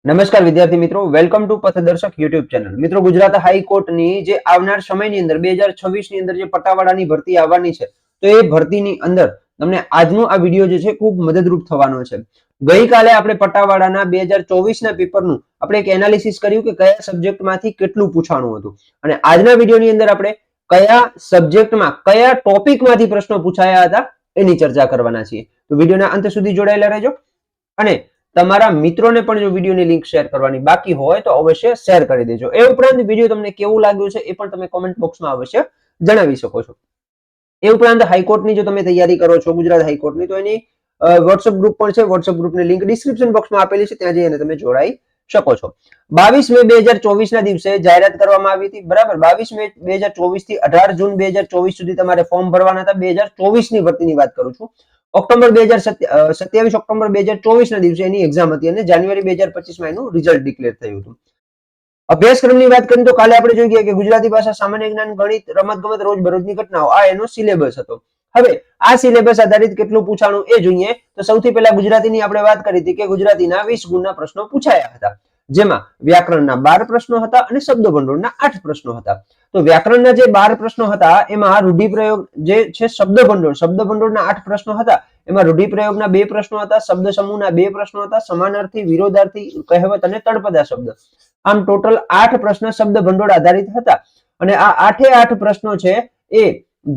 નમસ્કાર વિદ્યાર્થી મિત્રો, વેલકમ ટુ પથદર્શક યુટ્યુબ ચેનલ. મિત્રો, ગુજરાત હાઈકોર્ટની જે આવનાર સમયની અંદર 2026 ની અંદર જે પટ્ટાવાળાની ભરતી આવવાની છે, તો એ ભરતીની અંદર તમને આજનો આ વિડીયો જે છે ખૂબ મદદરૂપ થવાનો છે. ગઈકાલે આપણે પટ્ટાવાળાના 2024 ના પેપરનું આપણે એક એનાલિસિસ કર્યું કે કયા સબ્જેક્ટમાંથી કેટલું પૂછાણું હતું, અને આજના વિડીયોની અંદર આપણે કયા સબ્જેક્ટમાં કયા ટોપિકમાંથી પ્રશ્નો પૂછાયા હતા એની ચર્ચા કરવાના છીએ. તો વિડીયોના અંત સુધી જોડાયેલા રહેજો, અને તમારા મિત્રોને પણ જો વિડીયોની લિંક શેર કરવાની બાકી હોય તો અવશ્ય શેર કરી દેજો. એ ઉપરાંત વિડીયો તમને કેવું લાગ્યું છે એ પણ તમે કોમેન્ટ બોક્સમાં અવશ્ય જણાવી શકો છો. એ ઉપરાંત હાઈકોર્ટની જો તમે તૈયારી કરો છો, ગુજરાત હાઈકોર્ટની, તો એની વોટ્સઅપ ગ્રુપ પણ છે. વોટ્સઅપ ગ્રુપની લિંક ડિસ્ક્રિપ્શન બોક્સમાં આપેલી છે, ત્યાં જઈને તમે જોડાઈ શકો છો. 22 મે 2024 ના દિવસે જાહેરાત કરવામાં આવી હતી. બરાબર, 22 મે 2024 થી 18 જૂન 2024 સુધી તમારે ફોર્મ ભરવાના હતા. 2024 ની ભરતીની વાત કરું છું. ઓક્ટોબર 27 ઓક્ટોબર 2024 ના દિવસે એની એક્ઝામ હતી, અને જાન્યુઆરી 2025 માં એનું રિઝલ્ટ ડિક્લેર થયું હતું. અભ્યાસક્રમની વાત કરીએ તો કાલે આપણે જોઈ ગયા કે ગુજરાતી ભાષા, સામાન્ય જ્ઞાન, ગણિત, રમતગમત, રોજબરોજની ઘટનાઓ, આ એનો સિલેબસ હતો. હવે આ સિલેબસ આધારિત કેટલું પૂછાણું એ જોઈએ તો સૌથી પહેલા ગુજરાતીની આપણે વાત કરી હતી કે ગુજરાતીના 20 ગુણના પ્રશ્નો પૂછાયા હતા, જેમાં વ્યાકરણના 12 પ્રશ્નો હતા અને શબ્દભંડોળના 8 પ્રશ્નો હતા. તો વ્યાકરણના જે 12 પ્રશ્નો હતા એમાં રૂઢિપ્રયોગ જે છે, શબ્દભંડોળના 8 પ્રશ્નો હતા. એમાં રૂઢિપ્રયોગના 2 પ્રશ્નો હતા, શબ્દ સમૂહના 2 પ્રશ્નો હતા, સમાનાર્થી, વિરોધાર્થી, કહેવત અને તળપદા શબ્દ. આમ ટોટલ 8 પ્રશ્ન શબ્દ ભંડોળ આધારિત હતા, અને આ 8 પ્રશ્નો છે એ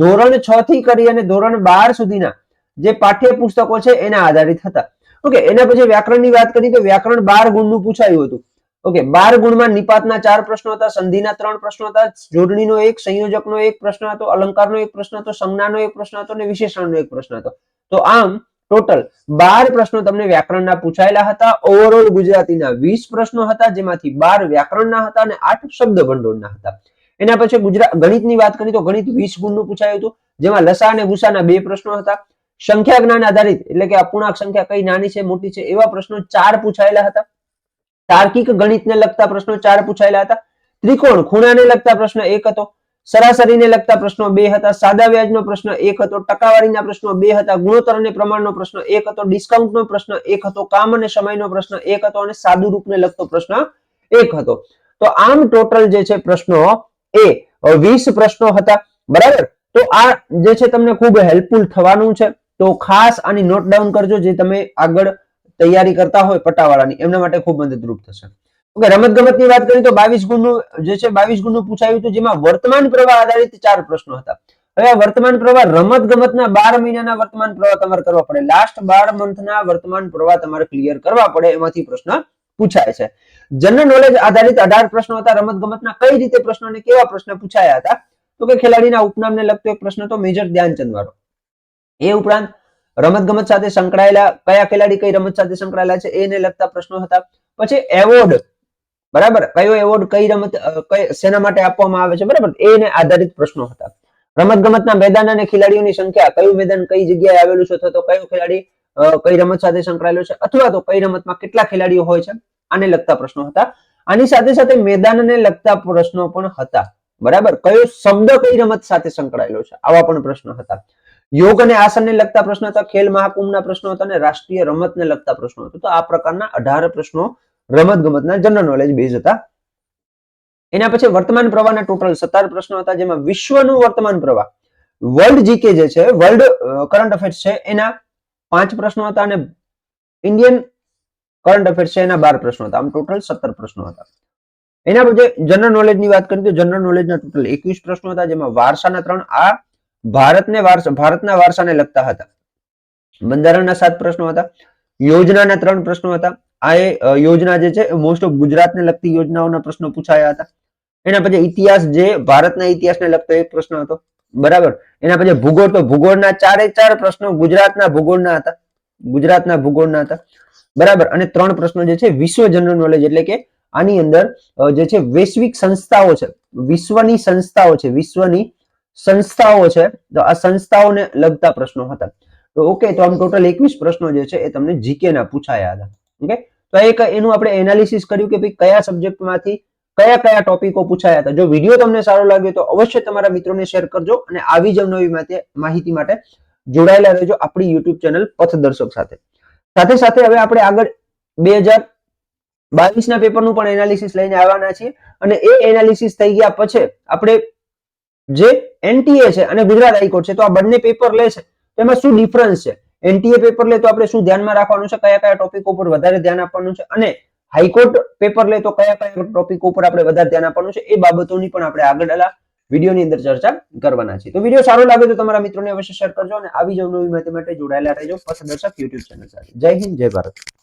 ધોરણ 6 થી કરી અને ધોરણ 12 સુધીના જે પાઠ્યપુસ્તકો છે એના આધારિત હતા. ઓકે, એના પછી વ્યાકરણની વાત કરીએ તો વ્યાકરણ 12 ગુણનું પૂછાયું હતું. ઓકે, 12 ગુણમાં નિપાતના 4 પ્રશ્નો હતા, સંધિના 3 પ્રશ્નો હતા, જોડણીનો 1, સંયોજકનો 1 પ્રશ્ન હતો, અલંકારનો 1 પ્રશ્ન હતો, સંજ્ઞાનો 1 પ્રશ્ન હતો અને વિશેષણનો 1 પ્રશ્ન હતો. તો આમ ટોટલ 12 પ્રશ્નો તમને વ્યાકરણના પૂછાયેલા હતા. ઓવરઓલ ગુજરાતીના 20 પ્રશ્નો હતા, જેમાંથી 12 વ્યાકરણના હતા અને 8 શબ્દ ભંડોળના હતા. એના પછી ગણિતની વાત કરીએ તો ગણિત 20 ગુણનું પૂછાયું હતું, જેમાં લસા અને ભૂસાના 2 પ્રશ્નો હતા. સંખ્યા જ્ઞાન આધારિત એટલે કે અપૂર્ણાંક સંખ્યા કઈ નાની છે, મોટી છે, એવા પ્રશ્નો 4 પૂછાયેલા હતા. તાર્કિક ગણિતને લગતા પ્રશ્નો 4 પૂછાયેલા હતા. ત્રિકોણ ખૂણાને લગતા પ્રશ્ન 1 હતો. સરાસરીને લગતા પ્રશ્નો 2 હતા. સાદા વ્યાજનો પ્રશ્ન 1 હતો. ટકાવારીના પ્રશ્નો 2 હતા. ગુણોત્તર અને પ્રમાણનો પ્રશ્ન 1 હતો. ડિસ્કાઉન્ટનો પ્રશ્ન 1 હતો. કામ અને સમયનો પ્રશ્ન 1 હતો, અને સાદુ રૂપને લગતો પ્રશ્ન 1 હતો. તો આમ ટોટલ જે છે પ્રશ્નો એ 20 પ્રશ્નો હતા. બરાબર, તો આ જે છે તમને ખૂબ હેલ્પફુલ થવાનું છે. તો ખાસ આની નોટ ડાઉન કરજો, જે તમે આગળ તૈયારી કરતા હોય પટ્ટાવાળાની, એમના માટે ખૂબ મદદરૂપ થશે. ઓકે, રમતગમતની વાત કરીએ તો 22 ગુણનું જે છે 22 ગુણનું પૂછાયું હતું, જેમાં વર્તમાન પ્રવાહ આધારિત 4 પ્રશ્નો હતા. હવે આ વર્તમાન પ્રવાહ રમતગમતના 12 મહિનાના વર્તમાન પ્રવાહ તમારે કરવા પડે. લાસ્ટ 12 મંથના વર્તમાન પ્રવાહ તમારે ક્લિયર કરવા પડે, એમાંથી પ્રશ્ન પૂછાય છે. જનરલ નોલેજ આધારિત 18 પ્રશ્નો હતા. રમતગમતના કઈ રીતે પ્રશ્નો અને કેવા પ્રશ્ન પૂછાયા હતા તો કે ખેલાડીના ઉપનામને લગતો એક પ્રશ્ન હતો, મેજર ધ્યાનચંદ વાળો. એ ઉપરાંત રમતગમત સાથે સંકળાયેલા કયા ખેલાડી કઈ રમત સાથે સંકળાયેલા છે એને લગતા પ્રશ્નો હતા. પછી એવોર્ડ, બરાબર, કયો એવોર્ડ કઈ રમત શેના માટે આપવામાં આવે છે, બરાબર, એને આધારિત પ્રશ્નો હતા. રમતગમતના મેદાન અને ખેલાડીઓની સંખ્યા, કયું મેદાન કઈ જગ્યાએ આવેલું છે, અથવા તો કયો ખેલાડી કઈ રમત સાથે સંકળાયેલો છે, અથવા તો કઈ રમતમાં કેટલા ખેલાડીઓ હોય છે, આને લગતા પ્રશ્નો હતા. આની સાથે સાથે મેદાનને લગતા પ્રશ્નો પણ હતા. બરાબર, કયો શબ્દ કઈ રમત સાથે સંકળાયેલો છે, આવા પણ પ્રશ્નો હતા. યોગ અને આસનને લગતા પ્રશ્નો હતા. ખેલ મહાકુંભના પ્રશ્નો હતા, અને રાષ્ટ્રીય રમતને લગતા પ્રશ્નો હતા. તો આ પ્રકારના 18 પ્રશ્નો રમતગમતના જનરલ નોલેજ બેઝ હતા. એના પછી વર્તમાન પ્રવાહના ટોટલ 17 પ્રશ્નો હતા, જેમાં વિશ્વનું વર્તમાન પ્રવાહ, વર્લ્ડ જીકે જે છે, વર્લ્ડ કરંટ અફેર્સ છે, એના 5 પ્રશ્નો હતા, અને ઇન્ડિયન કરંટ અફેર્સ છે એના 12 પ્રશ્નો હતા. આમ ટોટલ 17 પ્રશ્નો હતા. એના પછી જનરલ નોલેજની વાત કરીએ તો જનરલ નોલેજના ટોટલ 21 પ્રશ્નો હતા, જેમાં વારસાના 3, આ ભારતના વારસાને લગતા હતા. બંધારણના 7 પ્રશ્નો હતા. યોજનાના 3 પ્રશ્નો હતા. આ યોજના જે છે મોસ્ટ ઓફ ગુજરાતને લગતી યોજનાઓના પ્રશ્નો પૂછાયા હતા. એના પછી ઇતિહાસ, જે ભારતના ઇતિહાસને લગતો એક પ્રશ્ન હતો. બરાબર, એના પછી ભૂગોળ, તો ભૂગોળના 4 પ્રશ્નો ગુજરાતના ભૂગોળના હતા. બરાબર, અને 3 પ્રશ્નો જે છે વિશ્વ જનરલ નોલેજ, એટલે કે આની અંદર જે છે વૈશ્વિક સંસ્થાઓ છે, વિશ્વની સંસ્થાઓ છે, તો આ સંસ્થાઓને લગતા પ્રશ્નો હતા. તો ઓકે, તો આમ ટોટલ 21 પ્રશ્નો જે છે એ તમને જીકે ના પૂછાયા હતા. ઓકે, તો એક એનું આપણે એનાલિસિસ કર્યું કે ભાઈ કયા સબ્જેક્ટમાંથી કયા ટોપિકો પૂછાયા હતા. જો વિડીયો તમને સારો લાગ્યો તો અવશ્ય તમારા મિત્રોને શેર કરજો, અને આવી જ નવી માહિતી માટે જોડાયેલા રહેજો આપણી યુટ્યુબ ચેનલ પથદર્શક સાથે. સાથે સાથે હવે આપણે આગળ 22 ના પેપરનું પણ એનાલિસિસ લઈને આવવાના છીએ અને એ એનાલિસિસ થઈ ગયા પછી આપણે જે એનટીએ છે અને ગુજરાત હાઈકોર્ટ છે તો આ બંને પેપર લે છે તેમાં શું ડિફરન્સ છે, એનટીએ પેપર લે તો આપણે શું ધ્યાનમાં રાખવાનું છે, કયા કયા ટોપિક ઉપર વધારે ધ્યાન આપવાનું છે અને હાઈકોર્ટ પેપર લે તો કયા કયા ટોપિક ઉપર આપણે વધારે ધ્યાન આપવાનું છે, એ બાબતોની પણ આપણે આગળના વિડીયોની અંદર ચર્ચા કરવાના છે. તો વિડીયો સારો લાગે તો તમારા મિત્રોને અવશ્ય શેર કરજો અને આવી જ નવી માહિતી માટે જોડાયેલા રહેજો પથદર્શક યુટ્યુબ ચેનલ સાથે. જય હિન્દ, જય ભારત.